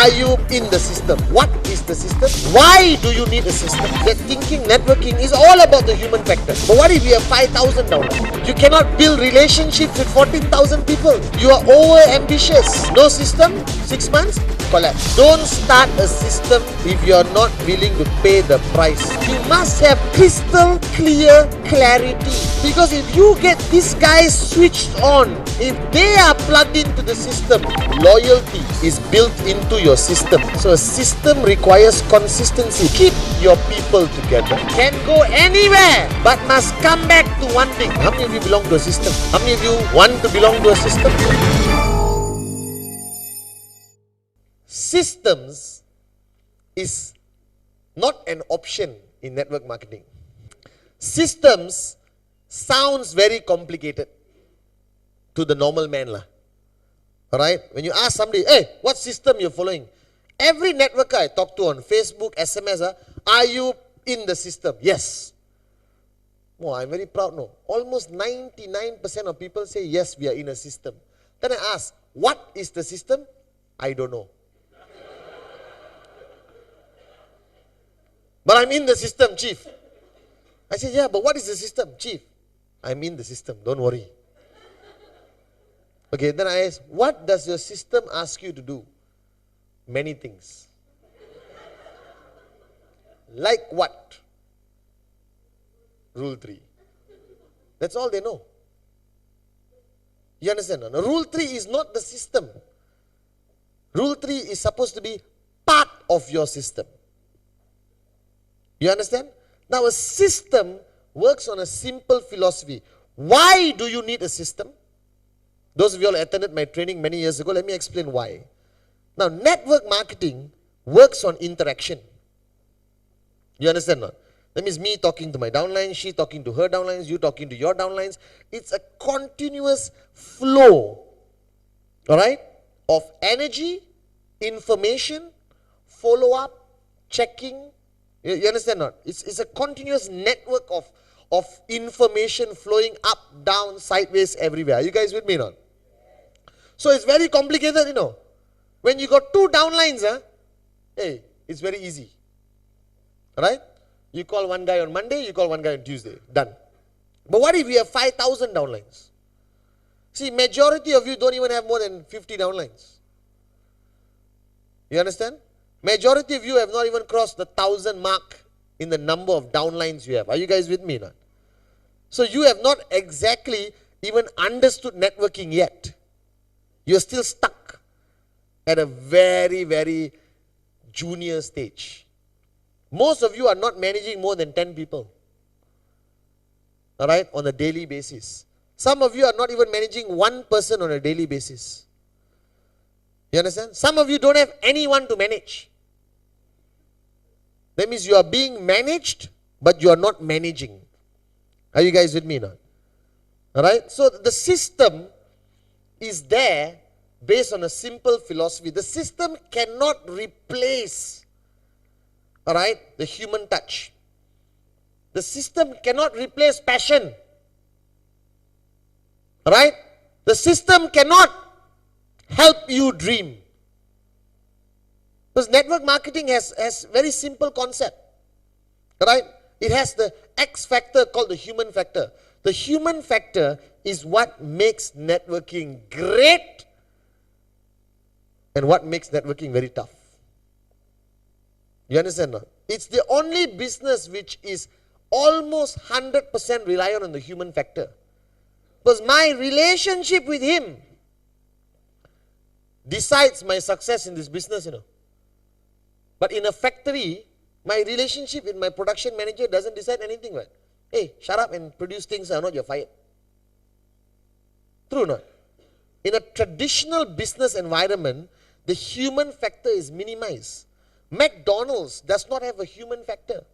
Are you in the system? What is the system? Why do you need a system? That thinking networking is all about the human factor. But what if you have 5,000 downloads? You cannot build relationships with 14,000 people. You are over ambitious. No system, 6 months, collapse. Don't start a system if you are not willing to pay the price. You must have crystal clear clarity. Because if you get these guys switched on, if they are plugged into the system, loyalty is built into your system. So a system requires consistency. Keep your people together. Can go anywhere, but must come back to one thing. How many of you belong to a system? How many of you want to belong to a system? Systems is not an option in network marketing. Systems sounds very complicated to the normal man lah. Alright? When you ask somebody, hey, what system you're following? Every networker I talk to on Facebook, SMS, are you in the system? Yes. Oh, I'm very proud, no. Almost 99% of people say, yes, we are in a system. Then I ask, what is the system? I don't know. But I'm in the system, chief. I said, yeah, but what is the system, chief? I'm in the system, don't worry. Okay, then I ask, what does your system ask you to do? Many things. Like what? Rule 3. That's all they know. You understand? Now, Rule 3 is not the system. Rule 3 is supposed to be part of your system. You understand? Now a system works on a simple philosophy. Why do you need a system? Those of you all attended my training many years ago, let me explain why. Now network marketing works on interaction. You understand not? That means me talking to my downlines, she talking to her downlines, you talking to your downlines. It's a continuous flow, alright, of energy, information, follow-up, checking. You understand not? It's a continuous network of information flowing up, down, sideways, everywhere. Are you guys with me not? So it's very complicated, you know. When you got 2 downlines, hey, it's very easy. Alright? You call one guy on Monday, you call one guy on Tuesday. Done. But what if you have 5,000 downlines? See, majority of you don't even have more than 50 downlines. You understand? Majority of you have not even crossed the 1,000 mark in the number of downlines you have. Are you guys with me now? So you have not exactly even understood networking yet. You're still stuck at a very, very junior stage. Most of you are not managing more than 10 people. Alright, on a daily basis. Some of you are not even managing 1 person on a daily basis. You understand? Some of you don't have anyone to manage. That means you are being managed, but you are not managing. Are you guys with me now? Alright? So the system is there based on a simple philosophy. The system cannot replace, alright, the human touch. The system cannot replace passion. Alright? The system cannot help you dream. Because network marketing has very simple concept. Right? It has the X factor called the human factor. The human factor is what makes networking great and what makes networking very tough. You understand now? It's the only business which is almost 100% reliant on the human factor. Because my relationship with him decides my success in this business, you know. But in a factory, my relationship with my production manager doesn't decide anything, right? Hey, shut up and produce things, or not, you're fired. True or not? In a traditional business environment, the human factor is minimized. McDonald's does not have a human factor.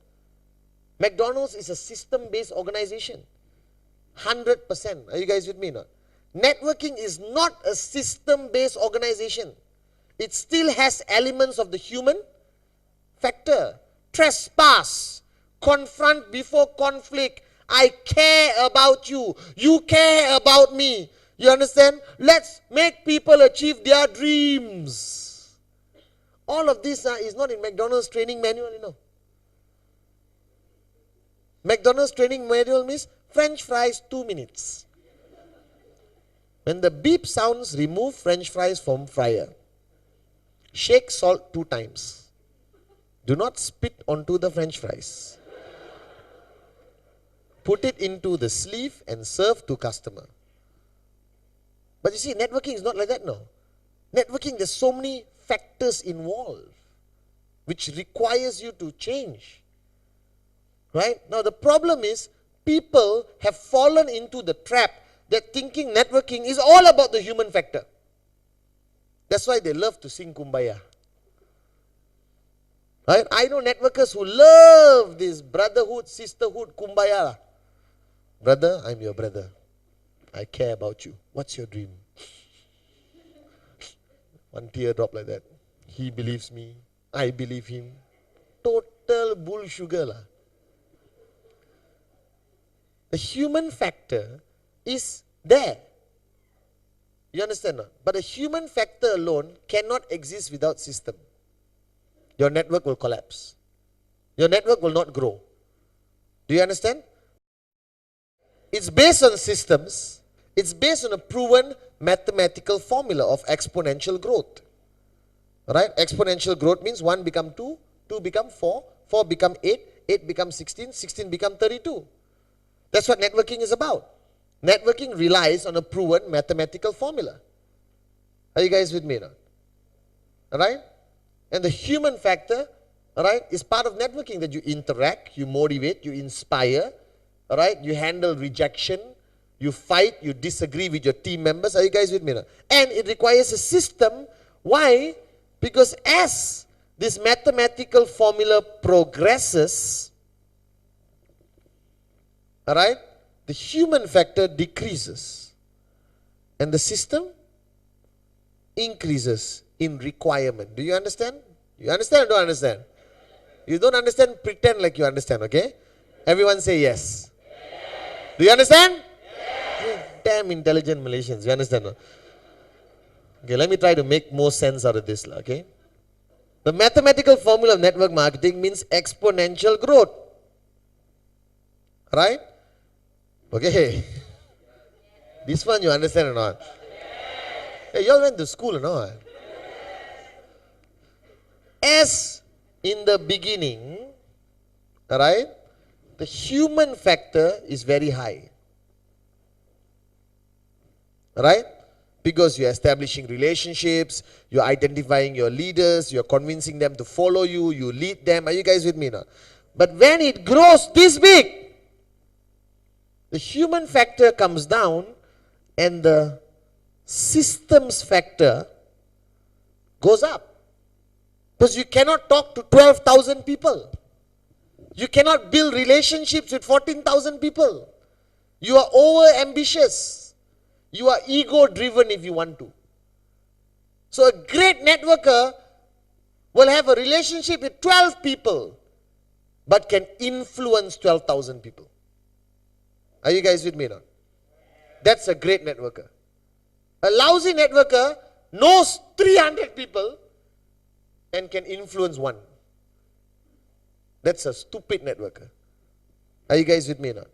McDonald's is a system-based organization. 100%. Are you guys with me now? Networking is not a system-based organization. It still has elements of the human factor. Trespass, confront before conflict. I care about you. You care about me. You understand? Let's make people achieve their dreams. All of this is not in McDonald's training manual, you know. McDonald's training manual means French fries 2 minutes. When the beep sounds, remove French fries from fryer. Shake salt 2 times. Do not spit onto the French fries. Put it into the sleeve and serve to customer. But you see, networking is not like that, no. Networking, there's so many factors involved which requires you to change. Right? Now the problem is, people have fallen into the trap that thinking networking is all about the human factor. That's why they love to sing Kumbaya. Right? I know networkers who love this brotherhood, sisterhood, Kumbaya. Brother, I'm your brother. I care about you. What's your dream? One teardrop like that. He believes me. I believe him. Total bull sugar lah. The human factor is there. You understand not? But the human factor alone cannot exist without system. Your network will collapse. Your network will not grow. Do you understand? It's based on systems. It's based on a proven mathematical formula of exponential growth. Right? Exponential growth means 1 become 2, 2 become 4, 4 become 8, 8 become 16, 16 become 32. That's what networking is about. Networking relies on a proven mathematical formula. Are you guys with me now? Alright? And the human factor, alright, is part of networking, that you interact, you motivate, you inspire, alright, you handle rejection, you fight, you disagree with your team members. Are you guys with me now? And it requires a system. Why? Because as this mathematical formula progresses, alright, the human factor decreases and the system increases in requirement. Do you understand? You understand or don't understand? You don't understand, pretend like you understand, okay? Everyone say yes. Yes. Do you understand? Yes. Damn intelligent Malaysians, you understand? No? Okay, let me try to make more sense out of this, okay? The mathematical formula of network marketing means exponential growth. Right? Okay. This one you understand or not? Hey, you all went to school or not? As in the beginning, alright, the human factor is very high. Right? Because you're establishing relationships, you're identifying your leaders, you're convincing them to follow you, you lead them. Are you guys with me now? But when it grows this big, the human factor comes down and the systems factor goes up. Because you cannot talk to 12,000 people. You cannot build relationships with 14,000 people. You are over ambitious. You are ego driven if you want to. So a great networker will have a relationship with 12 people but can influence 12,000 people. Are you guys with me now? That's a great networker. A lousy networker knows 300 people and can influence 1. That's a stupid networker. Are you guys with me now?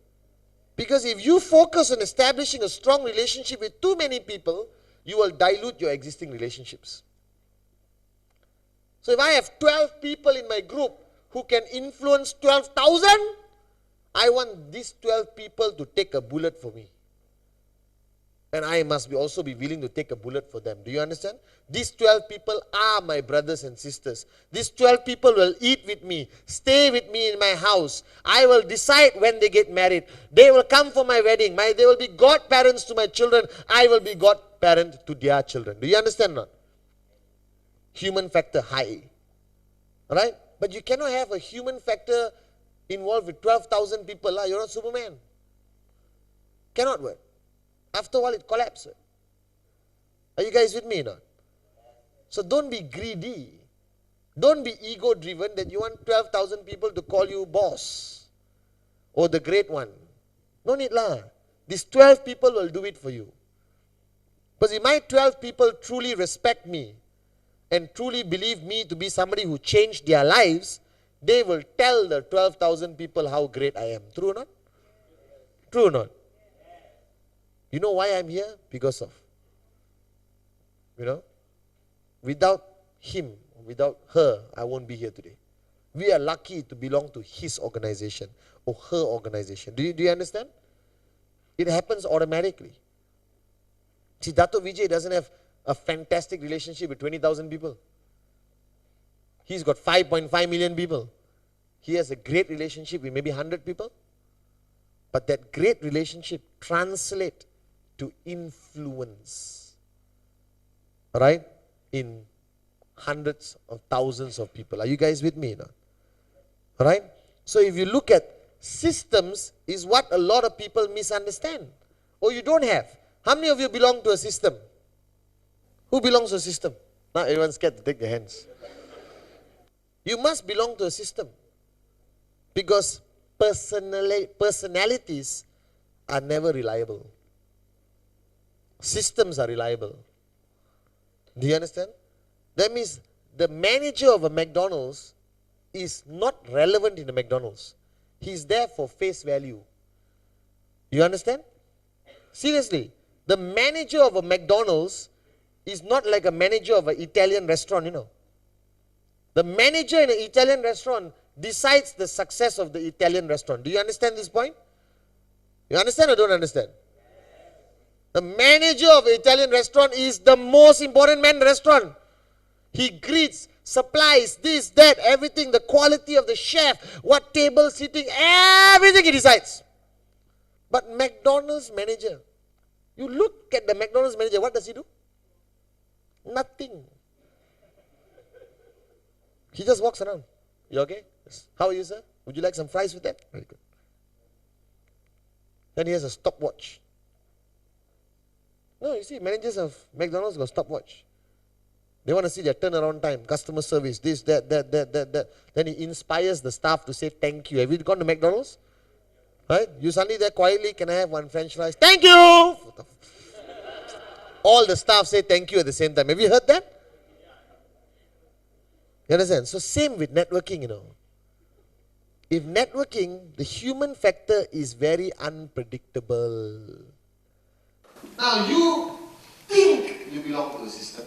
Because if you focus on establishing a strong relationship with too many people, you will dilute your existing relationships. So if I have 12 people in my group who can influence 12,000, I want these 12 people to take a bullet for me. And I must also be willing to take a bullet for them. Do you understand? These 12 people are my brothers and sisters. These 12 people will eat with me, stay with me in my house. I will decide when they get married. They will come for my wedding. They will be godparents to my children. I will be godparent to their children. Do you understand not? Human factor high. Alright? But you cannot have a human factor involved with 12,000 people. You're not Superman. Cannot work. After a while it collapses. Are you guys with me now? So don't be greedy. Don't be ego driven that you want 12,000 people to call you boss or the great one. No need lah. These 12 people will do it for you. Because if my 12 people truly respect me and truly believe me to be somebody who changed their lives, they will tell the 12,000 people how great I am. True or not? True or not? You know why I'm here? Because of, without him, without her, I won't be here today. We are lucky to belong to his organization or her organization. Do you understand? It happens automatically. See, Dato Vijay doesn't have a fantastic relationship with 20,000 people. He's got 5.5 million people. He has a great relationship with maybe 100 people. But that great relationship translates to influence. Right? In hundreds of thousands of people. Are you guys with me now? Right? So if you look at systems, is what a lot of people misunderstand. Or you don't have. How many of you belong to a system? Who belongs to a system? Now everyone's scared to take their hands. You must belong to a system. Because personalities are never reliable. Systems are reliable. Do you understand? That means the manager of a McDonald's is not relevant in the McDonald's. He's there for face value. You understand? Seriously, the manager of a McDonald's is not like a manager of an Italian restaurant, The manager in an Italian restaurant decides the success of the Italian restaurant. Do you understand this point? You understand or don't understand? The manager of an Italian restaurant is the most important man in the restaurant. He greets, supplies, this, that, everything, the quality of the chef, what table sitting, everything he decides. But McDonald's manager, you look at the McDonald's manager, what does he do? Nothing. He just walks around. You okay? Yes. How are you, sir? Would you like some fries with that? Very good. Then he has a stopwatch. No, you see, managers of McDonald's got stopwatch. They want to see their turnaround time, customer service, this, that. Then he inspires the staff to say thank you. Have you gone to McDonald's? Right? You suddenly there quietly, can I have one French fries? Thank you! All the staff say thank you at the same time. Have you heard that? You understand? So same with networking, If networking, the human factor is very unpredictable. Now you think you belong to the system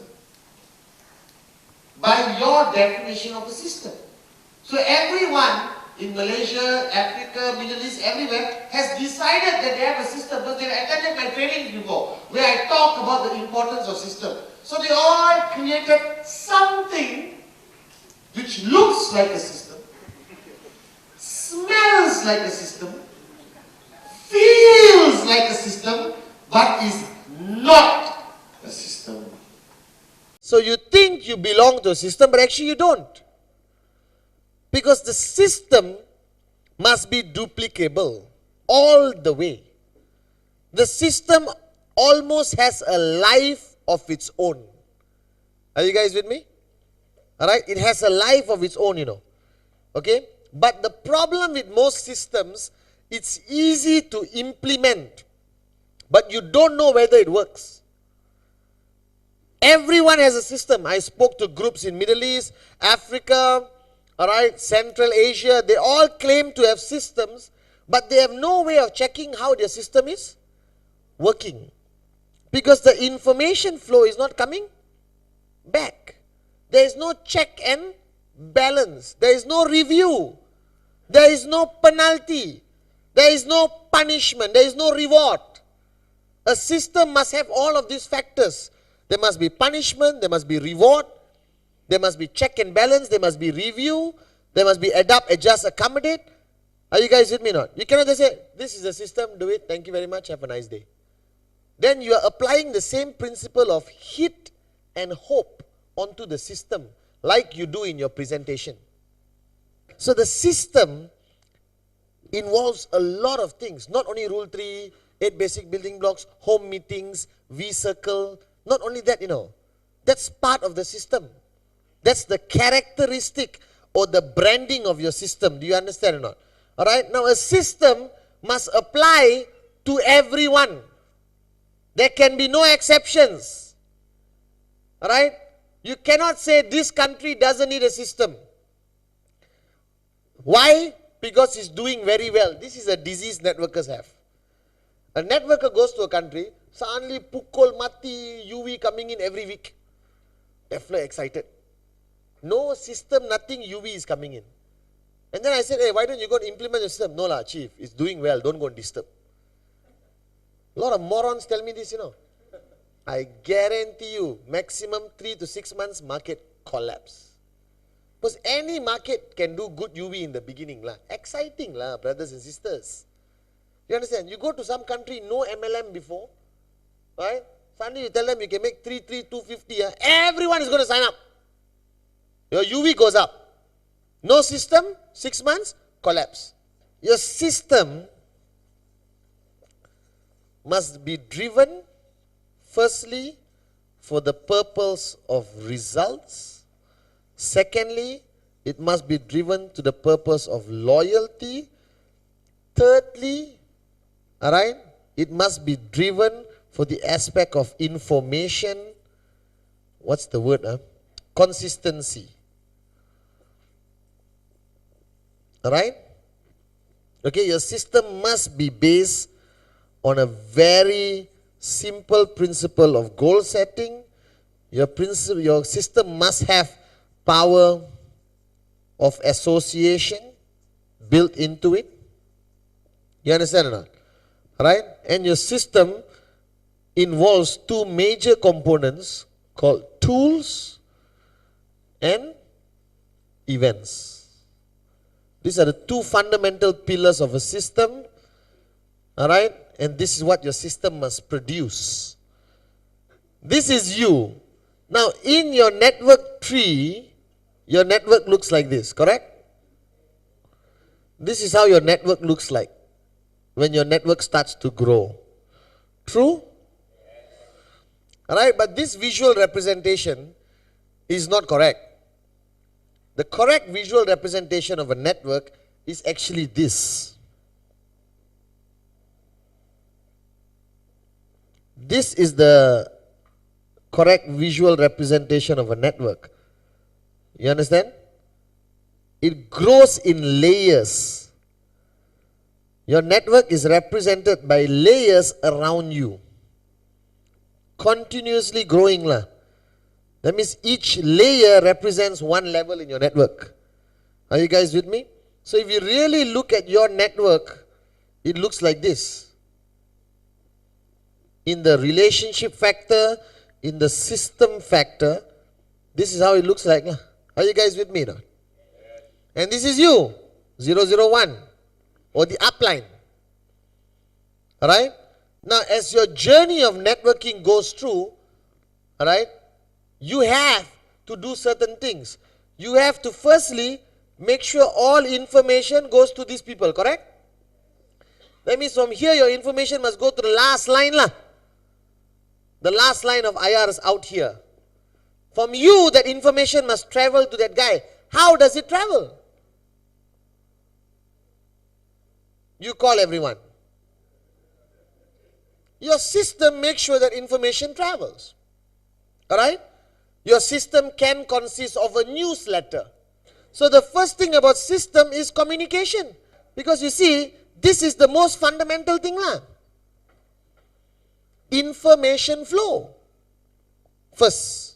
by your definition of the system. So everyone in Malaysia, Africa, Middle East, everywhere has decided that they have a system because they've attended my trainings before where I talk about the importance of system. So they all created something which looks like a system, smells like a system, feels like a system, but is not a system. So you think you belong to a system, but actually you don't. Because the system must be duplicable all the way. The system almost has a life of its own. Are you guys with me? Alright, it has a life of its own, Okay? But the problem with most systems, it's easy to implement, but you don't know whether it works. Everyone has a system. I spoke to groups in Middle East, Africa, alright, Central Asia. They all claim to have systems, but they have no way of checking how their system is working. Because the information flow is not coming back. There is no check and balance. There is no review. There is no penalty. There is no punishment. There is no reward. A system must have all of these factors. There must be punishment. There must be reward. There must be check and balance. There must be review. There must be adapt, adjust, accommodate. Are you guys with me or not? You cannot just say, this is the system, do it, thank you very much, have a nice day. Then you are applying the same principle of hit and hope onto the system like you do in your presentation. So the system involves a lot of things, not only Rule 3, 8 basic building blocks, home meetings, V-circle, not only that, that's part of the system. That's the characteristic or the branding of your system. Do you understand or not? Alright, now a system must apply to everyone. There can be no exceptions. Alright? You cannot say this country doesn't need a system. Why? Because it's doing very well. This is a disease networkers have. A networker goes to a country, suddenly pukul mati, UV coming in every week. Definitely excited. No system, nothing, UV is coming in. And then I said, hey, why don't you go and implement the system? No lah, chief, it's doing well, don't go and disturb. A lot of morons tell me this, I guarantee you, maximum 3 to 6 months, market collapse. Because any market can do good UV in the beginning lah. Exciting lah, brothers and sisters. You understand? You go to some country, no MLM before, right? Suddenly you tell them you can make 250, everyone is going to sign up. Your UV goes up. No system, 6 months, collapse. Your system must be driven, firstly, for the purpose of results. Secondly, it must be driven to the purpose of loyalty. Thirdly, alright, it must be driven for the aspect of information. What's the word? Consistency. Alright? Okay, your system must be based on a very simple principle of goal setting. Your system must have power of association built into it. You understand or not? Right? And your system involves two major components called tools and events. These are the two fundamental pillars of a system. Alright? And this is what your system must produce. This is you. Now, in your network tree, your network looks like this, correct? This is how your network looks like when your network starts to grow. True? Alright, but this visual representation is not correct. The correct visual representation of a network is actually this. This is the correct visual representation of a network. You understand? It grows in layers. Your network is represented by layers around you. Continuously growing lah. That means each layer represents one level in your network. Are you guys with me? So if you really look at your network, it looks like this. In the relationship factor, in the system factor, this is how it looks like. Are you guys with me now? And this is you, 001, or the upline. Alright? Now, as your journey of networking goes through, alright, you have to do certain things. You have to firstly make sure all information goes to these people, correct? That means from here your information must go to the last line lah. The last line of IR is out here. From you, that information must travel to that guy. How does it travel? You call everyone. Your system makes sure that information travels. Alright? Your system can consist of a newsletter. So the first thing about system is communication. Because you see, this is the most fundamental thing lah. Information flow. First.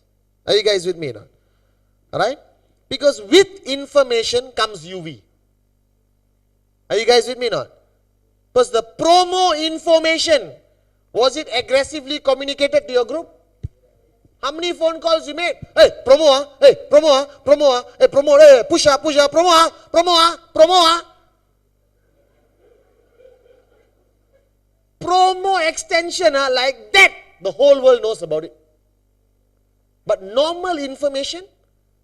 Are you guys with me now? Alright? Because with information comes UV. Are you guys with me now? Because the promo information, was it aggressively communicated to your group? How many phone calls you made? Hey, promo hey, promo promo hey, promo, hey, push promo promo promo extension like that, the whole world knows about it. But normal information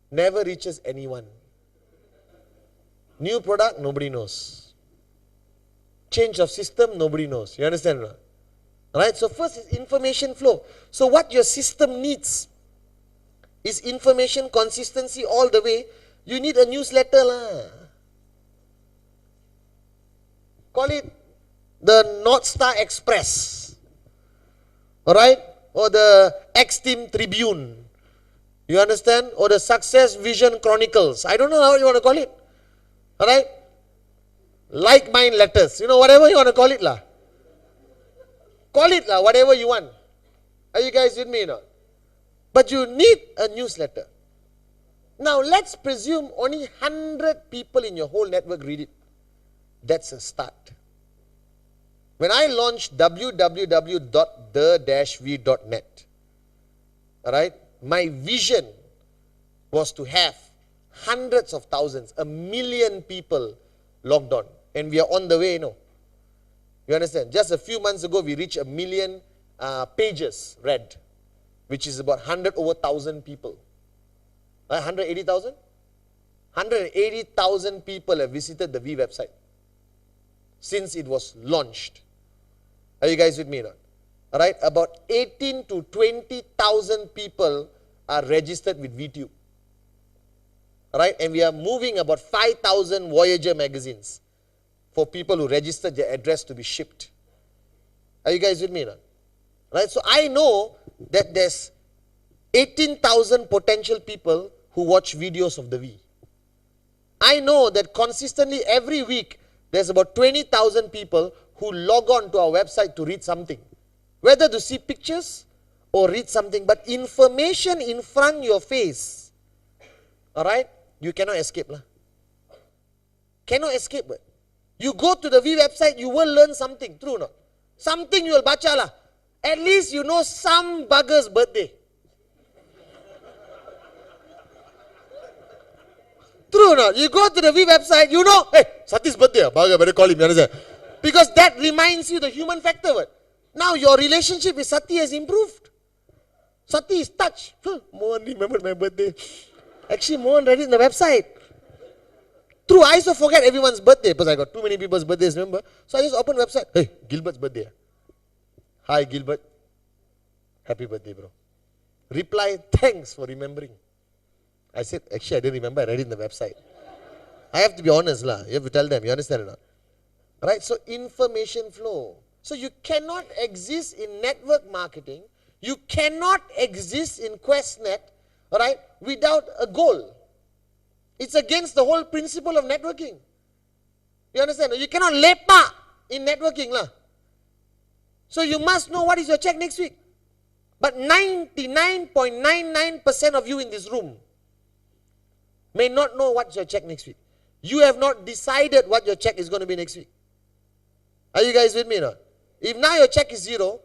never reaches anyone. New product, nobody knows. Change of system, nobody knows. You understand? Alright, so first is information flow. So what your system needs is information consistency all the way. You need a newsletter lah. Call it the North Star Express. Alright? Or the X-Team Tribune. You understand? Or the Success Vision Chronicles. I don't know how you want to call it. Alright? Like mind letters. You know, whatever you want to call it lah. Call it lah, whatever you want. Are you guys with me now? But you need a newsletter. Now let's presume only 100 people in your whole network read it. That's a start. When I launched www.the-v.net, alright, my vision was to have hundreds of thousands, 1 million people logged on. And we are on the way, You understand? Just a few months ago, we reached 1 million pages read, which is about 100 over 1,000 people. 180,000? 180,000 people have visited the V website since it was launched. Are you guys with me now? Alright, about 18 to 20,000 people are registered with VTube. Alright, and we are moving about 5,000 Voyager magazines for people who registered their address to be shipped. Are you guys with me now? Right, so I know that there's 18,000 potential people who watch videos of the V. I know that consistently every week there's about 20,000 people who log on to our website to read something. Whether to see pictures or read something, but information in front of your face, alright, you cannot escape lah. Cannot escape. You go to the V website, you will learn something, true or not? Something you will baca lah. At least you know some bugger's birthday. True or not? You go to the V website, you know, hey, Sati's birthday, bugger, better call him, you understand? Because that reminds you the human factor. Now your relationship with Sati has improved. Sati is touched. Mohan remembered my birthday. Actually, Mohan read it in the website. True, I also forget everyone's birthday because I got too many people's birthdays, remember? So I just open the website. Hey, Gilbert's birthday. Hi, Gilbert. Happy birthday, bro. Reply, thanks for remembering. I said, actually, I didn't remember. I read it in the website. I have to be honest, lah. You have to tell them. You understand or not? Right? So, information flow. So, you cannot exist in network marketing. You cannot exist in QuestNet, all right, without a goal. It's against the whole principle of networking. You understand? You cannot lepak in networking, lah. So, you must know what is your check next week. But 99.99% of you in this room may not know what's your check next week. You have not decided what your check is going to be next week. Are you guys with me now? If now your check is 0,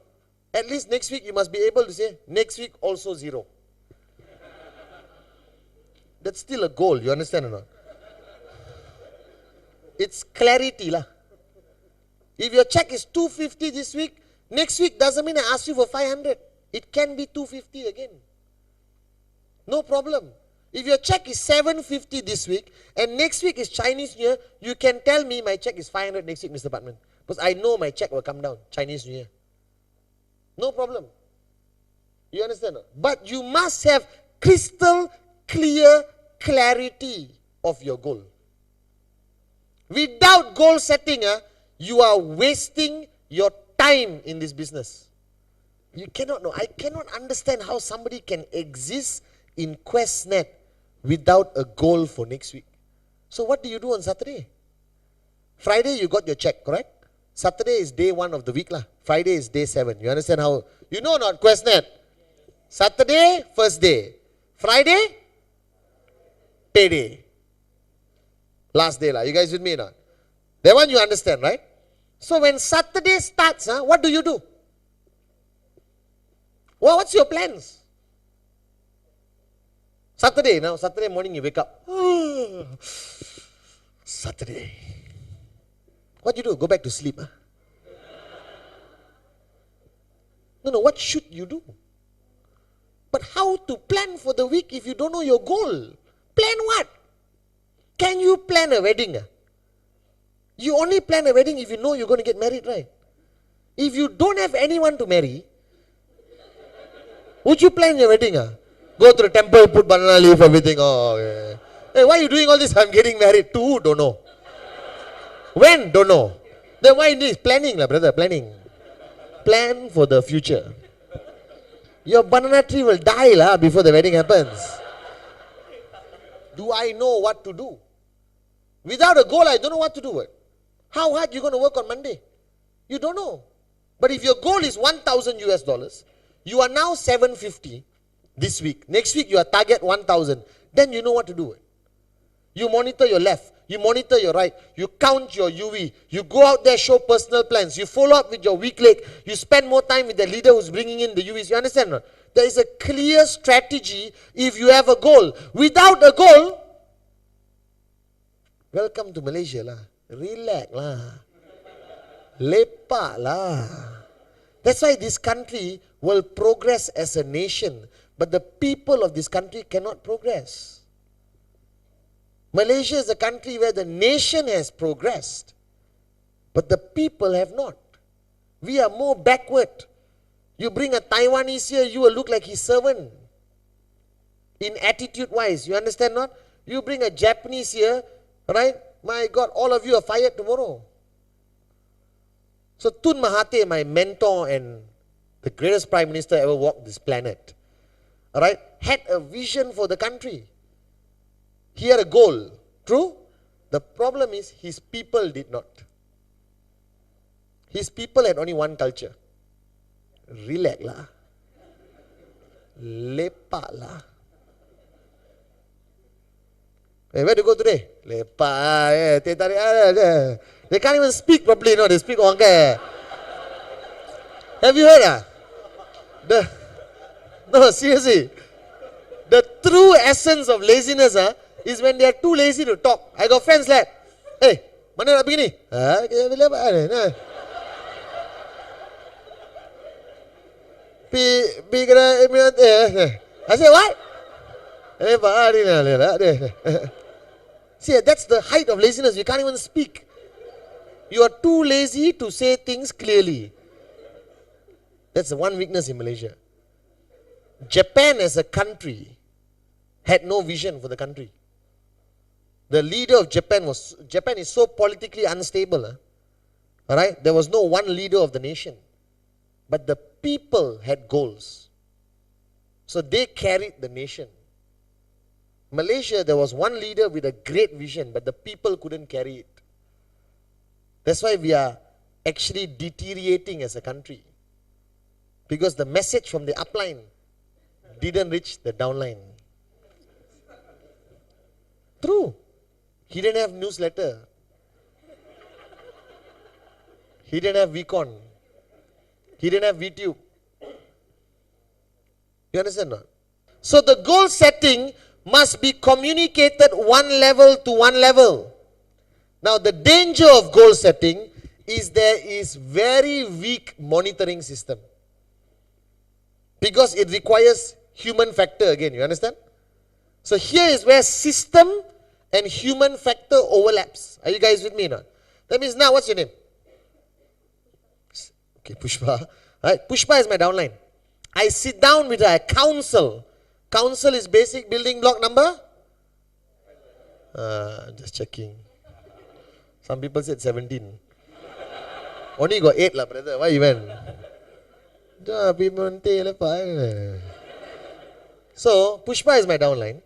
at least next week you must be able to say, next week also 0. That's still a goal, you understand or not? It's clarity lah. If your check is 250 this week, next week doesn't mean I ask you for 500. It can be 250 again. No problem. If your check is 750 this week, and next week is Chinese New Year, you can tell me my check is 500 next week, Mr. Pathman. Because I know my check will come down, Chinese New Year. No problem. You understand? But you must have crystal clear clarity of your goal. Without goal setting, you are wasting your time in this business. You cannot know. I cannot understand how somebody can exist in QuestNet without a goal for next week. So what do you do on Saturday? Friday you got your check, correct? Saturday is day 1 of the week lah. Friday is day 7. You understand how? You know not QuestNet? Saturday, first day. Friday, payday. Last day lah. You guys with me now? That one you understand, right? So when Saturday starts, what do you do? Well, what's your plans? Saturday, now Saturday morning you wake up. Saturday. What do you do? Go back to sleep. No, what should you do? But how to plan for the week if you don't know your goal? Plan what? Can you plan a wedding? You only plan a wedding if you know you're going to get married, right? If you don't have anyone to marry, would you plan your wedding? Go to the temple, put banana leaf, everything. Oh, okay. Hey, why are you doing all this? I'm getting married. To who? Don't know. When? Don't know. Then why this? Planning, brother, planning. Plan for the future. Your banana tree will die lah before the wedding happens. Do I know what to do? Without a goal, I don't know what to do. How hard you going to work on Monday? You don't know. But if your goal is 1,000 US dollars, you are now 750 this week. Next week you are target 1,000. Then you know what to do. You monitor your left. You monitor your right. You count your UV. You go out there, show personal plans. You follow up with your weak leg. You spend more time with the leader who's bringing in the UVs. You understand? No? There is a clear strategy if you have a goal. Without a goal, welcome to Malaysia lah. Relax lah. Lepak lah. That's why this country will progress as a nation. But the people of this country cannot progress. Malaysia is a country where the nation has progressed, but the people have not. We are more backward. You bring a Taiwanese here, you will look like his servant. In attitude-wise, you understand not? You bring a Japanese here, right? My God, all of you are fired tomorrow. So Tun Mahathir, my mentor and the greatest prime minister ever walked this planet, all right, had a vision for the country. He had a goal, true? The problem is his people did not. His people had only one culture. Relax lah. Lepak lah. Hey, where to go today? Lepak. They can't even speak properly, no? They speak Wangkai. Have you heard? No, seriously. The true essence of laziness is when they are too lazy to talk. I got friends like, hey, mana nak pergi ni? I say, what? See, that's the height of laziness. You can't even speak. You are too lazy to say things clearly. That's the one weakness in Malaysia. Japan as a country had no vision for the country. The leader of Japan is so politically unstable. All right? There was no one leader of the nation. But the people had goals. So they carried the nation. Malaysia, there was one leader with a great vision, but the people couldn't carry it. That's why we are actually deteriorating as a country. Because the message from the upline didn't reach the downline. True. He didn't have newsletter. He didn't have VCon. He didn't have VTube. You understand not? So the goal setting must be communicated one level to one level. Now the danger of goal setting is there is very weak monitoring system. Because it requires human factor again, you understand? So here is where system and human factor overlaps. Are you guys with me now? That means now, what's your name? Okay, Pushpa. Right? Pushpa is my downline. I sit down with her, council. Council is basic building block number? Just checking. Some people said 17. Only got 8 lah, brother. Why you went? So, Pushpa is my downline.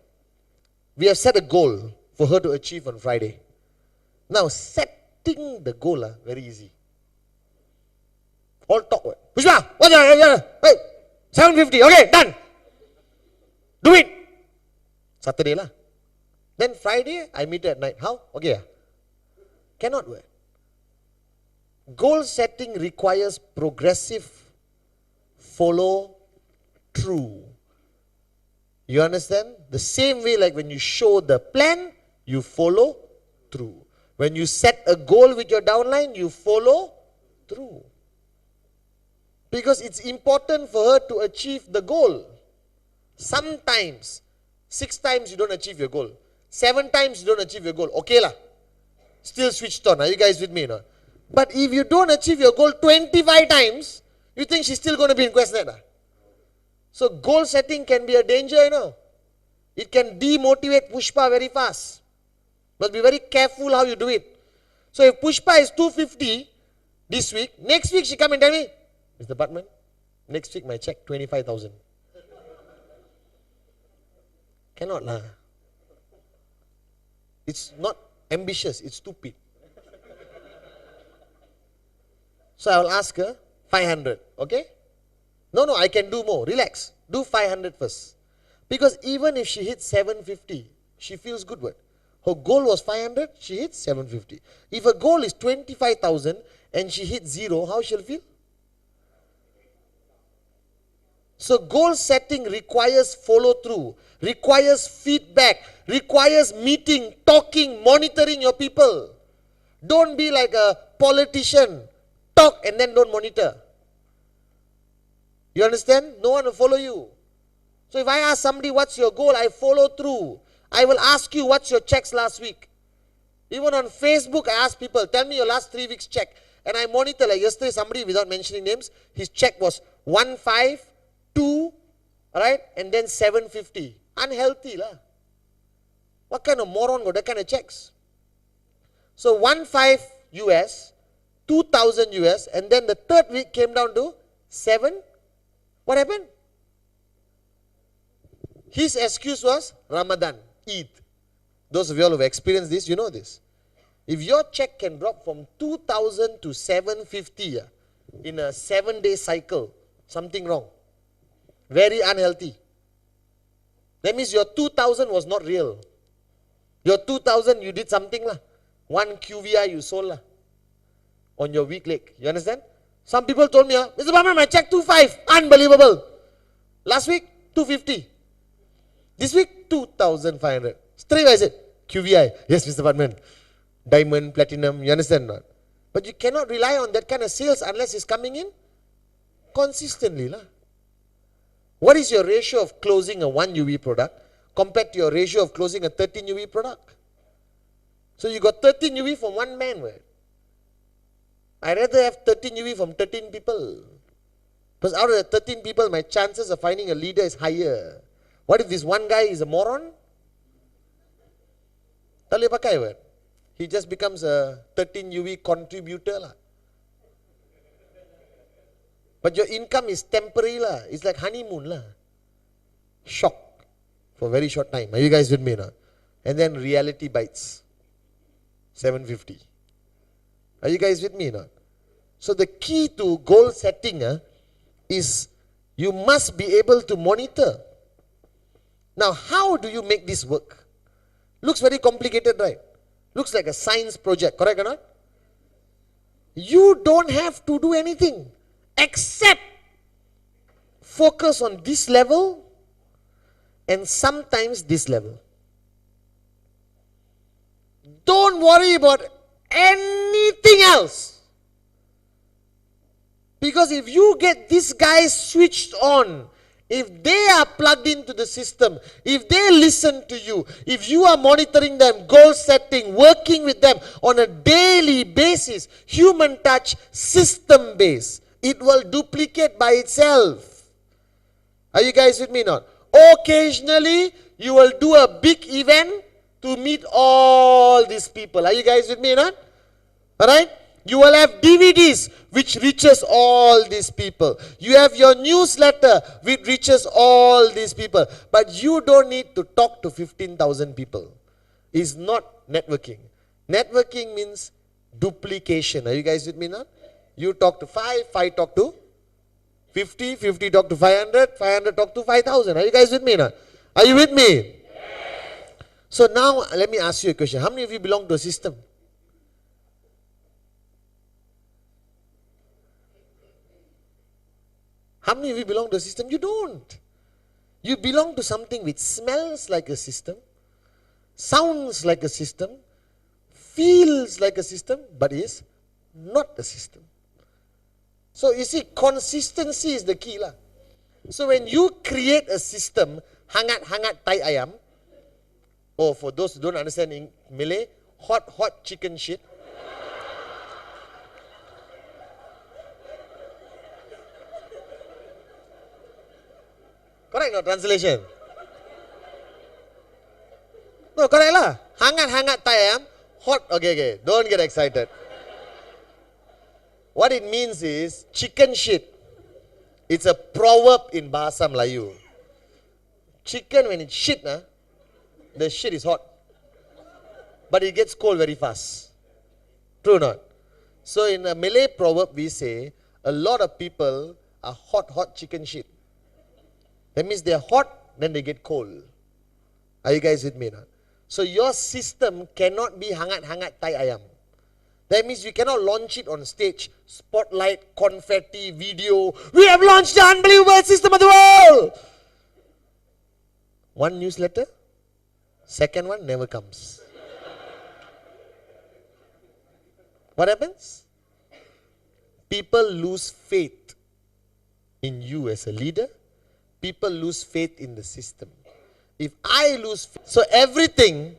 We have set a goal for her to achieve on Friday. Now, setting the goal, very easy. All talk. Pushpa, what's your, hey, 750, okay, done. Do it. Saturday lah. Then Friday, I meet her at night. How? Okay. Cannot work. Goal setting requires progressive follow through. You understand? The same way like when you show the plan, you follow through. When you set a goal with your downline, you follow through. Because it's important for her to achieve the goal. Sometimes, 6 times you don't achieve your goal. 7 times you don't achieve your goal. Okay lah. Still switched on. Are you guys with me now? But if you don't achieve your goal 25 times, you think she's still going to be in QuestNet? So goal setting can be a danger, you know. It can demotivate Pushpa very fast. Must be very careful how you do it. So if Pushpa is 250 this week, next week she come and tell me, Mr. Pathman, next week my check 25,000. Cannot lah. It's not ambitious, it's stupid. So I will ask her 500, okay? No, I can do more. Relax. Do 500 first. Because even if she hits 750, she feels good. What? Her goal was 500, she hits 750. If her goal is 25,000 and she hits 0, how she'll feel? So goal setting requires follow through, requires feedback, requires meeting, talking, monitoring your people. Don't be like a politician. Talk and then don't monitor. You understand? No one will follow you. So if I ask somebody, what's your goal? I follow through. I will ask you, what's your checks last week? Even on Facebook, I ask people, tell me your last 3 weeks check. And I monitor, like yesterday, somebody, without mentioning names, his check was 152, right? And then 750. Unhealthy lah. What kind of moron got that kind of checks? So 15 US, 2000 US, and then the third week came down to 7. What happened? His excuse was Ramadan, Eid. Those of you all who have experienced this, you know this. If your check can drop from 2000 to 750 in a 7-day cycle, something wrong. Very unhealthy. That means your 2000 was not real. Your 2000, you did something lah. 1 QVI you sold lah. On your weak leg. You understand? Some people told me, Mr. Pathman, my check 25. Unbelievable. Last week, 250. This week, 2,500. Straight away I said, QVI. Yes, Mr. Pathman. Diamond, platinum, you understand not? But you cannot rely on that kind of sales unless it's coming in consistently lah. What is your ratio of closing a 1 UV product compared to your ratio of closing a 13 UV product? So you got 13 UV from one man. Right? I'd rather have 13 UV from 13 people. Because out of the 13 people, my chances of finding a leader is higher. What if this one guy is a moron? Tak boleh pakai, what? He just becomes a 13 UV contributor lah. But your income is temporary lah. It's like honeymoon lah. Shock for a very short time. Are you guys with me now? And then reality bites. 750. Are you guys with me now? So the key to goal setting is you must be able to monitor. Now, how do you make this work? Looks very complicated, right? Looks like a science project, correct or not? You don't have to do anything except focus on this level and sometimes this level. Don't worry about anything else. Because if you get these guys switched on, if they are plugged into the system, if they listen to you, if you are monitoring them, goal setting, working with them on a daily basis, human touch, system based, it will duplicate by itself. Are you guys with me now? Occasionally, you will do a big event to meet all these people. Are you guys with me now? Alright? You will have DVDs which reaches all these people. You have your newsletter which reaches all these people. But you don't need to talk to 15,000 people. It's not networking. Networking means duplication. Are you guys with me now? You talk to 5, 5 talk to 50, 50 talk to 500, 500 talk to 5,000. Are you guys with me now? Are you with me? Yes. So now let me ask you a question. How many of you belong to a system? How many of you belong to a system? You don't. You belong to something which smells like a system, sounds like a system, feels like a system, but is not a system. So you see, consistency is the key lah. So when you create a system, hangat-hangat tai ayam, or for those who don't understand in Malay, hot chicken shit. Correct no translation? No, correct lah. Hangat-hangat tai ayam, hot, okay, don't get excited. What it means is, chicken shit. It's a proverb in Bahasa Melayu. Chicken when it shit, the shit is hot. But it gets cold very fast. True or not? So in a Malay proverb we say, a lot of people are hot chicken shit. That means they are hot, then they get cold. Are you guys with me now? So your system cannot be hangat-hangat tai ayam. That means you cannot launch it on stage, spotlight, confetti, video. We have launched the unbelievable system of the world. One newsletter, second one never comes. What happens? People lose faith in you as a leader. People lose faith in the system. If I lose faith, so everything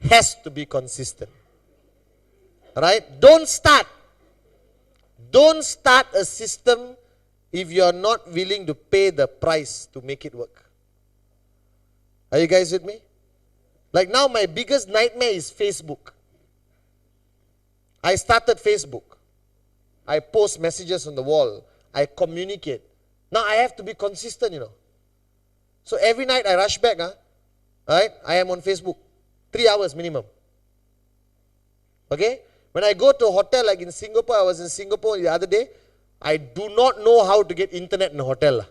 has to be consistent. Right? Don't start a system if you are not willing to pay the price to make it work. Are you guys with me? Like now my biggest nightmare is Facebook. I started Facebook. I post messages on the wall. I communicate. Now I have to be consistent, you know. So every night I rush back, right? I am on Facebook. 3 hours minimum. Okay? When I go to a hotel like in Singapore, I was in Singapore the other day, I do not know how to get internet in a hotel.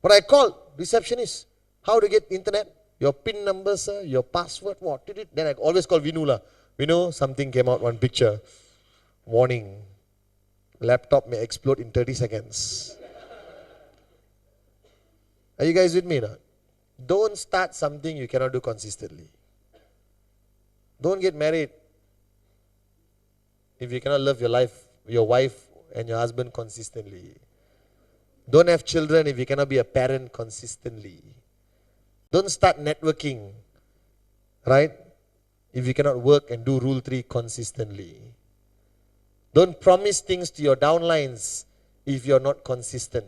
But I called receptionist, how to get internet? Your PIN number, sir, your password, what did it? Then I always call Vinu. Vinu, something came out, one picture. Warning, laptop may explode in 30 seconds. Are you guys with me now? Don't start something you cannot do consistently. Don't get married if you cannot love your wife and your husband consistently. Don't have children if you cannot be a parent consistently. Don't start networking, right? If you cannot work and do Rule 3 consistently. Don't promise things to your downlines if you're not consistent.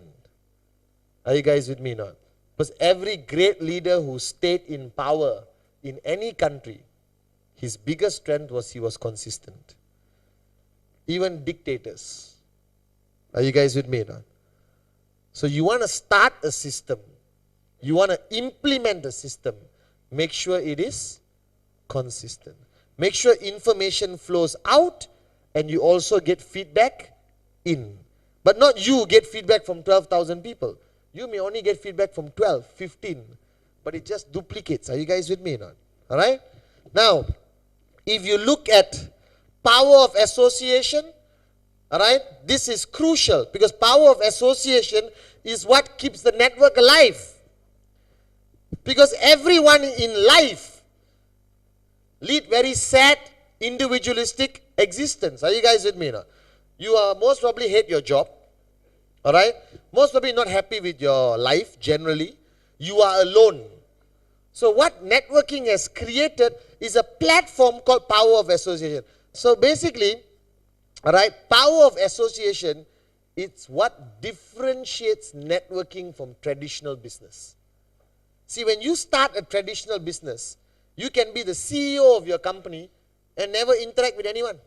Are you guys with me now? Because every great leader who stayed in power in any country, his biggest strength was he was consistent. Even dictators. Are you guys with me now? So you want to start a system. You want to implement a system. Make sure it is consistent. Make sure information flows out and you also get feedback in. But not you get feedback from 12,000 people. You may only get feedback from 12, 15. But it just duplicates. Are you guys with me now? Alright? Now, if you look at power of association, alright, this is crucial because power of association is what keeps the network alive. Because everyone in life lead very sad, individualistic existence. Are you guys with me now? You are most probably hate your job. Alright? Most probably not happy with your life generally. You are alone. So what networking has created is a platform called power of association. So basically, alright, power of association, it's what differentiates networking from traditional business. See, when you start a traditional business, you can be the CEO of your company and never interact with anyone.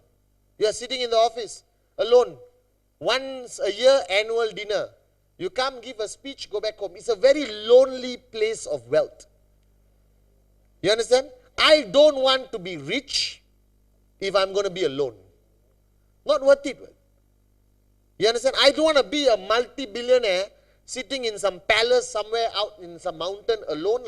You are sitting in the office alone. Once a year annual dinner. You come, give a speech, go back home. It's a very lonely place of wealth. You understand? I don't want to be rich if I'm going to be alone. Not worth it. You understand? I don't want to be a multi-billionaire sitting in some palace somewhere out in some mountain alone.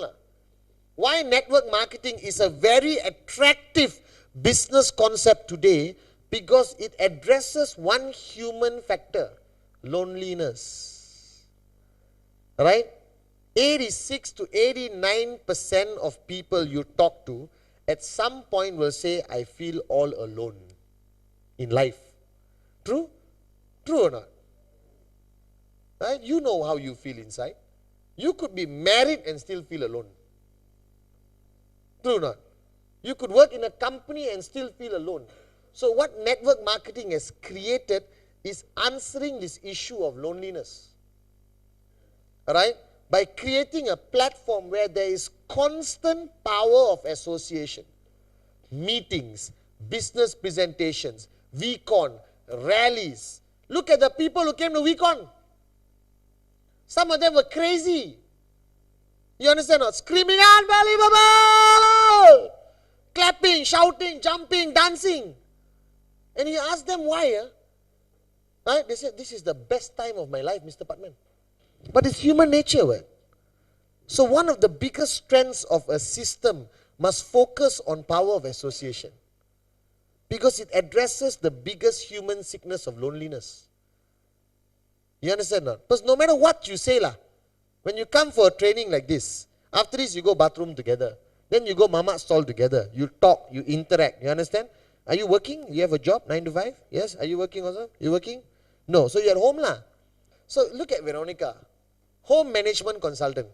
Why network marketing is a very attractive business concept today? Because it addresses one human factor, loneliness. Right? 86 to 89% of people you talk to at some point will say, I feel all alone in life. True? True or not? Right? You know how you feel inside. You could be married and still feel alone. True or not? You could work in a company and still feel alone. So what network marketing has created is answering this issue of loneliness. Alright? By creating a platform where there is constant power of association. Meetings, business presentations, VCon, rallies. Look at the people who came to VCon. Some of them were crazy. You understand or not? Screaming, unbelievable! Clapping, shouting, jumping, dancing. And you ask them why. Right? They said, this is the best time of my life, Mr. PATHMAN. But it's human nature. Right? So one of the biggest strengths of a system must focus on power of association. Because it addresses the biggest human sickness of loneliness. You understand or not? Because no matter what you say, when you come for a training like this, after this you go bathroom together. Then you go mama stall together. You talk, you interact. You understand? Are you working? You have a job, 9 to 5? Yes? Are you working also? You working? No. So you're at home . So look at Veronica. Home management consultant.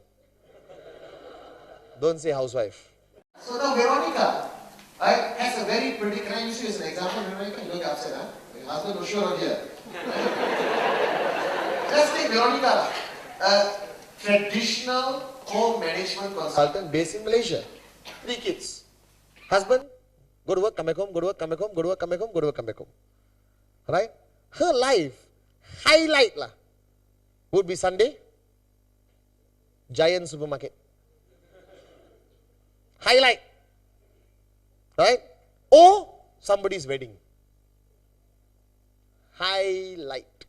Don't say housewife. So now Veronica, right, has a very predictable. Can I use you as an example, Veronica? You don't get upset, Your husband will show on here. Just take Veronica, a traditional home management consultant based in Malaysia. 3 kids. Husband, go to work, come back home, go to work, come back home, go to work, come back home, go to work, come back home. Right? Her life, highlight would be Sunday, Giant supermarket. Highlight. Right? Or somebody's wedding. Highlight.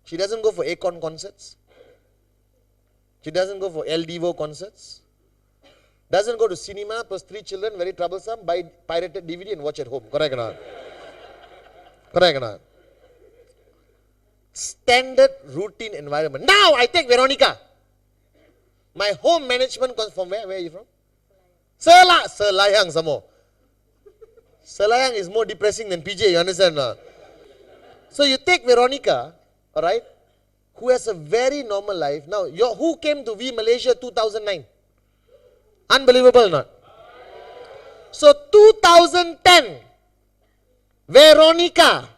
She doesn't go for Akon concerts. She doesn't go for El Divo concerts. Doesn't go to cinema, plus 3 children, very troublesome, buy pirated DVD and watch at home. Correct or not? Correct or not? Standard routine environment. Now I take Veronica. My home management comes from where? Where are you from? Selayang some more. Selayang is more depressing than PJ, you understand or not? So you take Veronica, alright, who has a very normal life. Now, who came to V Malaysia 2009? Unbelievable or not? So 2010, Veronica,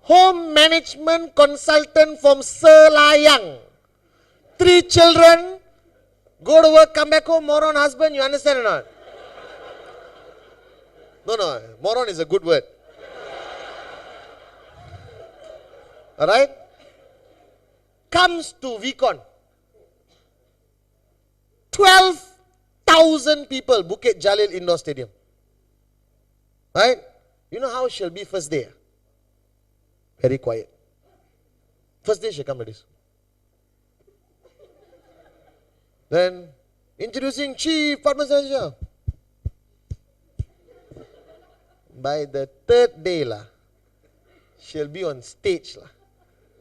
home management consultant from Selayang. 3 children, go to work, come back home, moron husband, you understand or not? No, moron is a good word. Alright? Comes to VCon. 12,000 people, Bukit Jalil Indoor Stadium. Right? You know how she'll be first day? Very quiet. First day she'll come like this. Then, introducing Chief PATHMAN. By the 3rd day, she'll be on stage,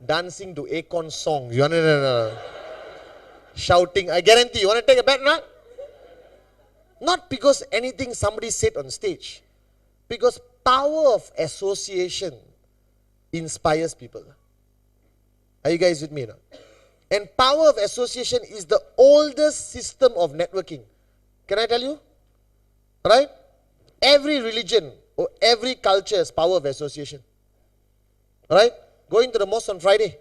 dancing to Akon songs. You understand? Shouting. I guarantee. You want to take a bet, not? Not because anything somebody said on stage. Because power of association inspires people. Are you guys with me now? And power of association is the oldest system of networking. Can I tell you? Right? Every religion or every culture has power of association. Right? Going to the mosque on Friday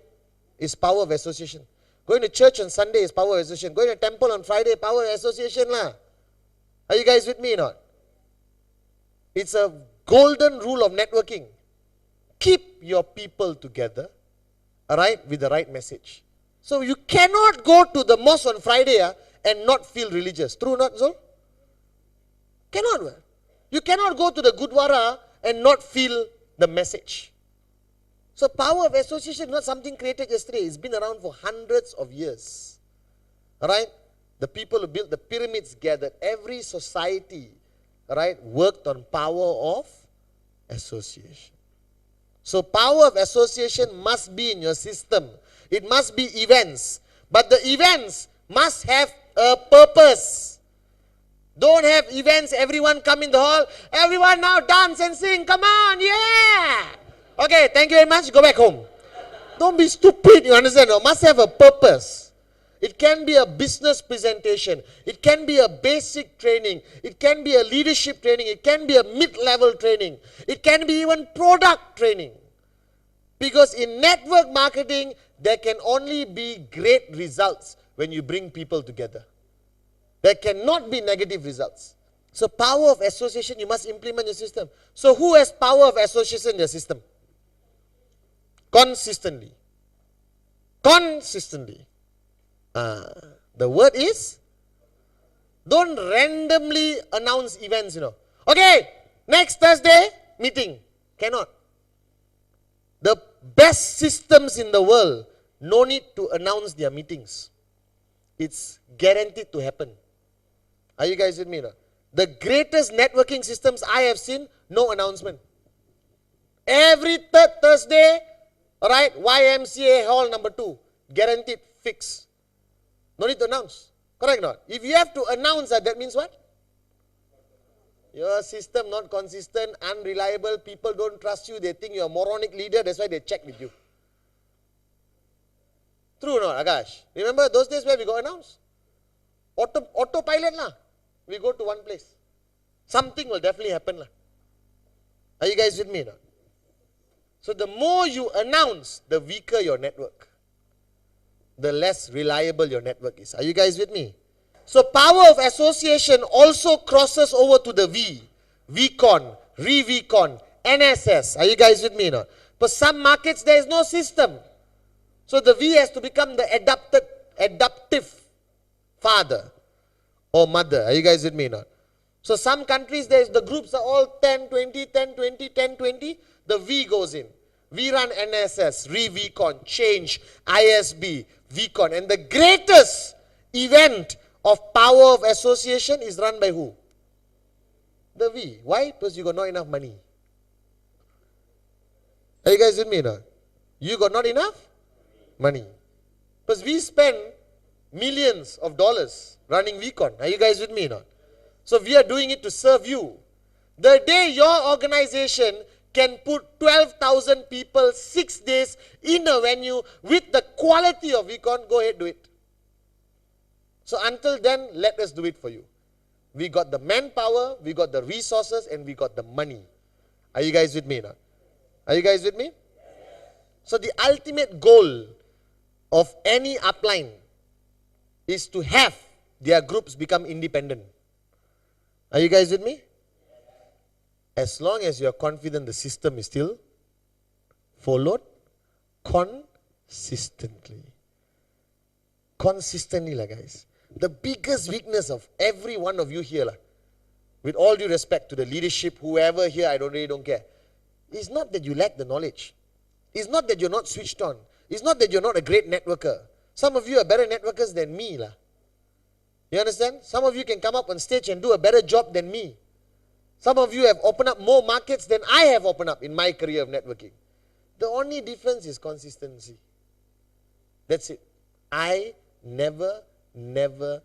is power of association. Going to church on Sunday is power of association. Going to temple on Friday, power of association . Are you guys with me or not? It's a golden rule of networking. Keep your people together, alright, with the right message. So you cannot go to the mosque on Friday and not feel religious. True or not, Zul? Cannot. You cannot go to the Gurdwara and not feel the message. So power of association is not something created yesterday. It's been around for hundreds of years. Alright? The people who built the pyramids gathered. Every society, right, worked on power of association. So power of association must be in your system. It must be events. But the events must have a purpose. Don't have events, everyone come in the hall, everyone now dance and sing, come on, yeah! Okay, thank you very much, go back home. Don't be stupid, you understand? It must have a purpose. It can be a business presentation. It can be a basic training. It can be a leadership training. It can be a mid-level training. It can be even product training. Because in network marketing, there can only be great results when you bring people together. There cannot be negative results. So power of association, you must implement your system. So who has power of association in their system? Consistently. Consistently. The word is, don't randomly announce events, Okay, next Thursday, meeting. Cannot. The best systems in the world, no need to announce their meetings. It's guaranteed to happen. Are you guys with me now? The greatest networking systems I have seen, no announcement. Every third Thursday, alright, YMCA hall number 2, guaranteed, fix. No need to announce. Correct or not? If you have to announce that means what? Your system not consistent, unreliable, people don't trust you, they think you're a moronic leader, that's why they check with you. True or not, Akash? Remember those days where we got announced? Autopilot lah. We go to one place. Something will definitely happen lah. Are you guys with me now? So the more you announce, the weaker your network. The less reliable your network is. Are you guys with me? So power of association also crosses over to the V. VCon, Re-VCon, NSS. Are you guys with me now? For some markets there is no system. So the V has to become the adaptive father or mother. Are you guys with me now? So some countries the groups are all 10, 20, 10, 20, 10, 20. The V goes in. We run NSS, Re-VCon, Change, ISB, VCon. And the greatest event of power of association is run by who? The V. Why? Because you got not enough money. Are you guys with me now? You got not enough money. Because we spend millions of dollars running VCon. Are you guys with me now? So we are doing it to serve you. The day your organization can put 12,000 people 6 days in a venue with the quality of VCon, go ahead, do it. So until then, let us do it for you. We got the manpower, we got the resources, and we got the money. Are you guys with me now? Are you guys with me? So the ultimate goal of any upline is to have their groups become independent. Are you guys with me? As long as you are confident the system is still followed consistently. Consistently, guys. The biggest weakness of every one of you here, with all due respect to the leadership, whoever here, I really don't care. It's not that you lack the knowledge. It's not that you're not switched on. It's not that you're not a great networker. Some of you are better networkers than me. You understand? Some of you can come up on stage and do a better job than me. Some of you have opened up more markets than I have opened up in my career of networking. The only difference is consistency. That's it. I never, ever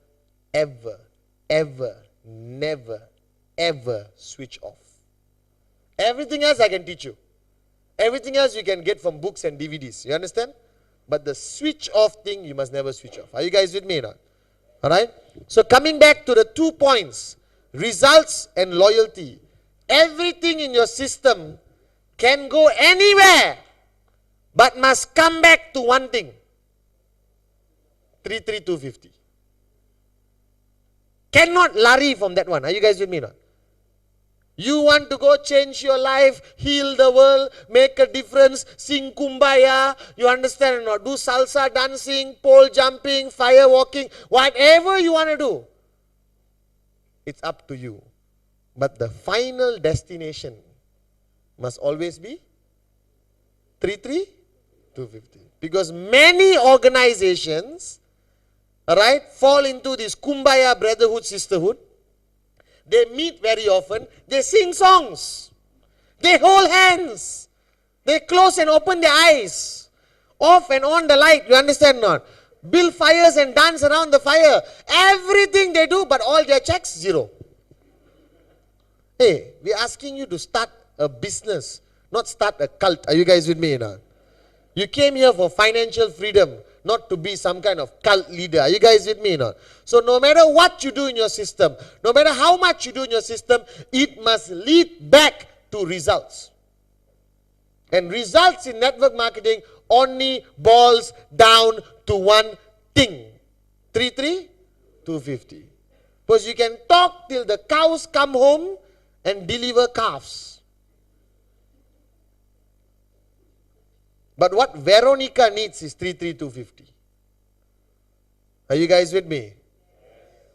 switch off. Everything else I can teach you. Everything else you can get from books and DVDs. You understand? But the switch off thing, you must never switch off. Are you guys with me now? Alright? So coming back to the 2 points, results and loyalty. Everything in your system can go anywhere, but must come back to one thing. 33250. Cannot lari from that one. Are you guys with me now? You want to go change your life, heal the world, make a difference, sing kumbaya, you understand or not? Do salsa dancing, pole jumping, fire walking, whatever you want to do. It's up to you. But the final destination must always be 33250. Because many organizations, fall into this kumbaya brotherhood, sisterhood. They meet very often. They sing songs. They hold hands. They close and open their eyes. Off and on the light. You understand or not? Build fires and dance around the fire. Everything they do, but all their checks, zero. Hey, we're asking you to start a business, not start a cult. Are you guys with me now? You came here for financial freedom, not to be some kind of cult leader. Are you guys with me now? So no matter what you do in your system, no matter how much you do in your system, it must lead back to results. And results in network marketing only boils down to one thing. 33250. Because you can talk till the cows come home and deliver calves. But what Veronica needs is 33250. Are you guys with me?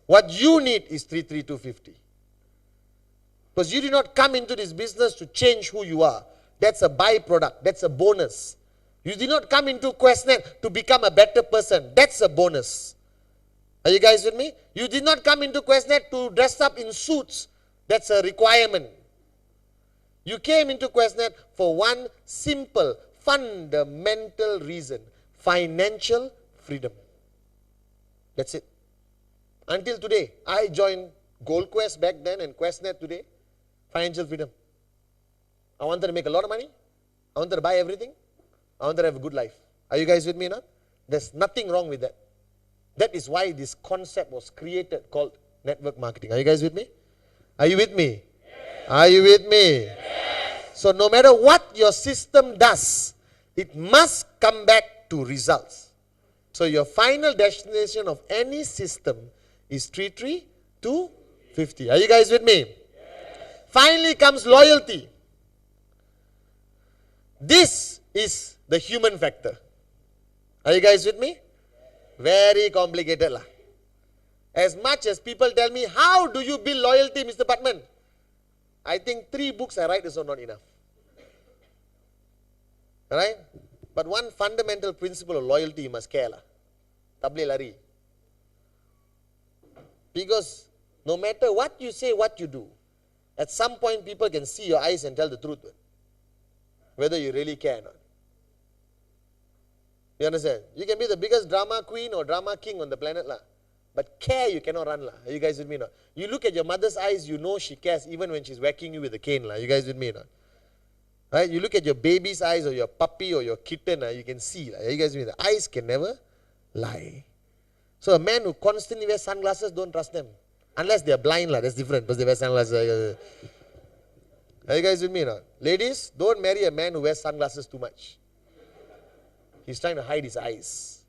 What you need is 33250. Because you did not come into this business to change who you are. That's a byproduct. That's a bonus. You did not come into QNET to become a better person. That's a bonus. Are you guys with me? You did not come into QNET to dress up in suits. That's a requirement. You came into QNET for one simple, fundamental reason. Financial freedom. That's it. Until today, I joined Gold Quest back then and QNET today. Financial freedom. I wanted to make a lot of money. I wanted to buy everything. I wanted to have a good life. Are you guys with me now? There's nothing wrong with that. That is why this concept was created called network marketing. Are you guys with me? Are you with me? Yes. Are you with me? Yes. So no matter what your system does, it must come back to results. So your final destination of any system is 33250. Are you guys with me? Yes. Finally comes loyalty. This is the human factor. Are you guys with me? Very complicated lah. As much as people tell me, how do you build loyalty, Mr. PATHMAN? I think 3 books I write is not enough. Alright? But one fundamental principle of loyalty, you must care lah. Tak boleh lari. Because no matter what you say, what you do, at some point people can see your eyes and tell the truth. Whether you really care or not. You understand? You can be the biggest drama queen or drama king on the planet lah. But care you cannot run lah. Are you guys with me or not? You look at your mother's eyes, you know she cares even when she's whacking you with a cane lah. Are you guys with me or not? Right? You look at your baby's eyes or your puppy or your kitten, you can see lah. Are you guys with me? The eyes can never lie. So a man who constantly wears sunglasses, don't trust them. Unless they are blind lah, that's different because they wear sunglasses. Are you guys with me or not? Ladies, don't marry a man who wears sunglasses too much. He's trying to hide his eyes.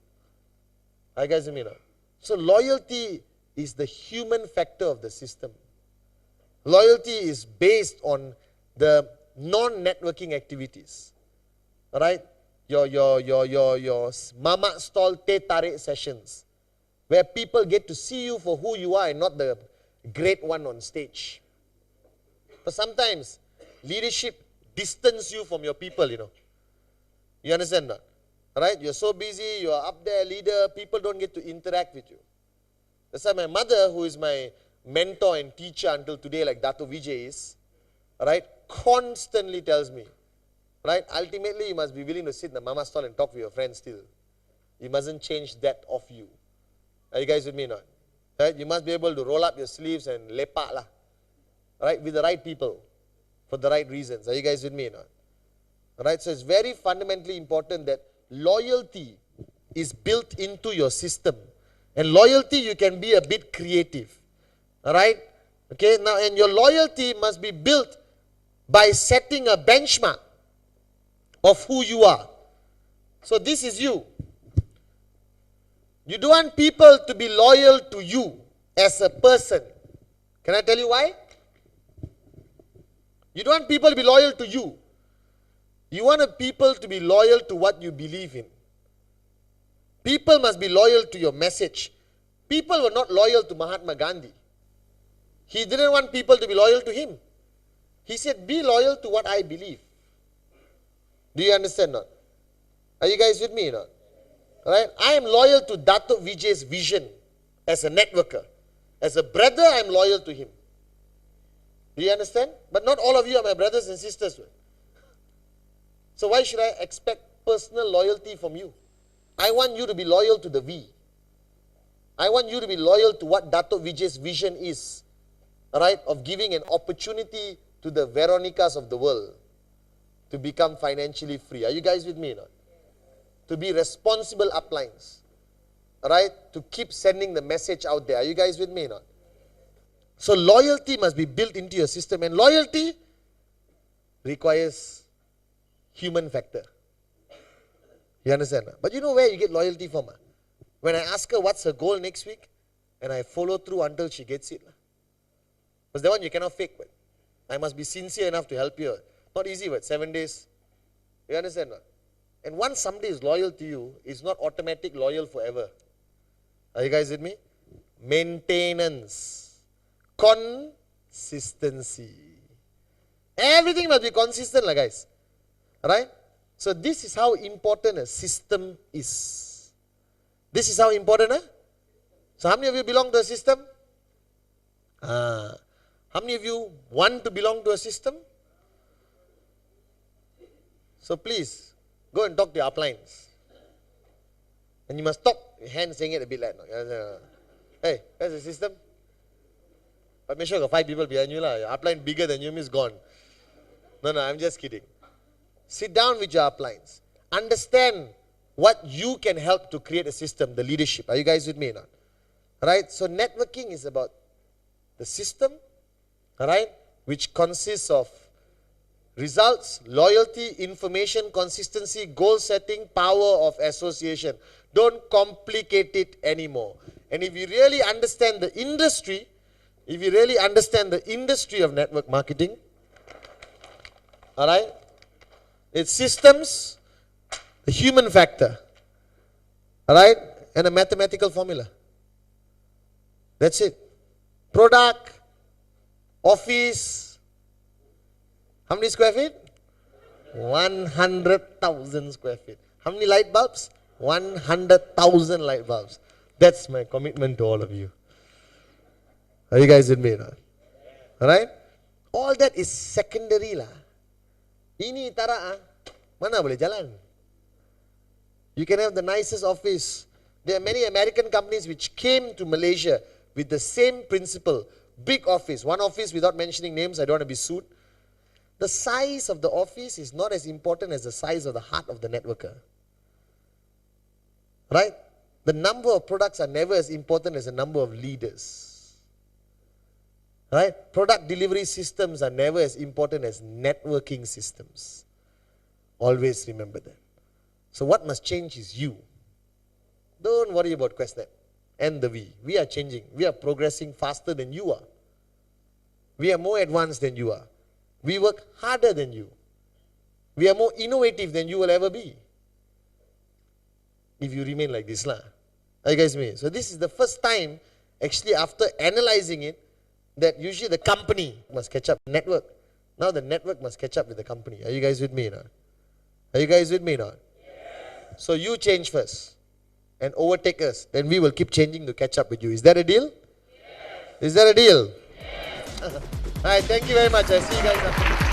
Are you guys with me or not? So loyalty is the human factor of the system. Loyalty is based on the non-networking activities. Alright? Your mama stall teh tarik sessions. Where people get to see you for who you are and not the great one on stage. But sometimes leadership distance you from your people, you know. You understand that? Right? You're so busy, you're up there, leader, people don't get to interact with you. That's why my mother, who is my mentor and teacher until today, like Dato Vijay is, right, constantly tells me, right, ultimately you must be willing to sit in the mama stall and talk with your friends still. You mustn't change that of you. Are you guys with me or not? Right? You must be able to roll up your sleeves and lepak lah. Right? With the right people. For the right reasons. Are you guys with me or not? Right? So it's very fundamentally important that loyalty is built into your system. And loyalty, you can be a bit creative. Alright? Okay, now, and your loyalty must be built by setting a benchmark of who you are. So this is you. You don't want people to be loyal to you as a person. Can I tell you why? You don't want people to be loyal to you. You want people to be loyal to what you believe in. People must be loyal to your message. People were not loyal to Mahatma Gandhi. He didn't want people to be loyal to him. He said, be loyal to what I believe. Do you understand not? Are you guys with me or not? Right? I am loyal to Dato Vijay's vision as a networker. As a brother, I am loyal to him. Do you understand? But not all of you are my brothers and sisters. So why should I expect personal loyalty from you? I want you to be loyal to the V. I want you to be loyal to what Dato Vijay's vision is. Right? Of giving an opportunity to the Veronicas of the world to become financially free. Are you guys with me or not? To be responsible uplines. Right? To keep sending the message out there. Are you guys with me or not? So loyalty must be built into your system. And loyalty requires human factor. You understand? But you know where you get loyalty from? When I ask her what's her goal next week, and I follow through until she gets it. Because that one you cannot fake. But I must be sincere enough to help you. Not easy, but 7 days. You understand? And once somebody is loyal to you, it's not automatic loyal forever. Are you guys with me? Maintenance. Consistency. Everything must be consistent, guys. Right? So this is how important a system is. This is how important, So how many of you belong to a system? How many of you want to belong to a system? So please, go and talk to your uplines. And you must stop your hand saying it a bit like, hey, that's the system. But make sure you got 5 people behind you. Your upline bigger than you is gone. No, I'm just kidding. Sit down with your uplines. Understand what you can help to create a system, the leadership. Are you guys with me now? Right? So networking is about the system, right, which consists of results, loyalty, information, consistency, goal setting, power of association. Don't complicate it anymore. And if you really understand the industry, of network marketing, all right, it's systems, the human factor, all right, and a mathematical formula. That's it. Product, office, how many square feet? 100,000 square feet. How many light bulbs? 100,000 light bulbs. That's my commitment to all of you. Are you guys with me now? Alright? All that is secondary lah. Ini tara mana boleh jalan? You can have the nicest office. There are many American companies which came to Malaysia with the same principle. Big office, one office without mentioning names, I don't want to be sued. The size of the office is not as important as the size of the heart of the networker. Right? The number of products are never as important as the number of leaders. Right? Product delivery systems are never as important as networking systems. Always remember that. So what must change is you. Don't worry about QNET and the we. We are changing. We are progressing faster than you are. We are more advanced than you are. We work harder than you. We are more innovative than you will ever be. If you remain like this lah. Are you guys with me? So this is the first time, actually after analyzing it, that usually the company must catch up with the network. Now the network must catch up with the company. Are you guys with me now? Are you guys with me now? Yes. So you change first and overtake us. Then we will keep changing to catch up with you. Is that a deal? Yes. Is that a deal? Yes. Alright, thank you very much. I see you guys after.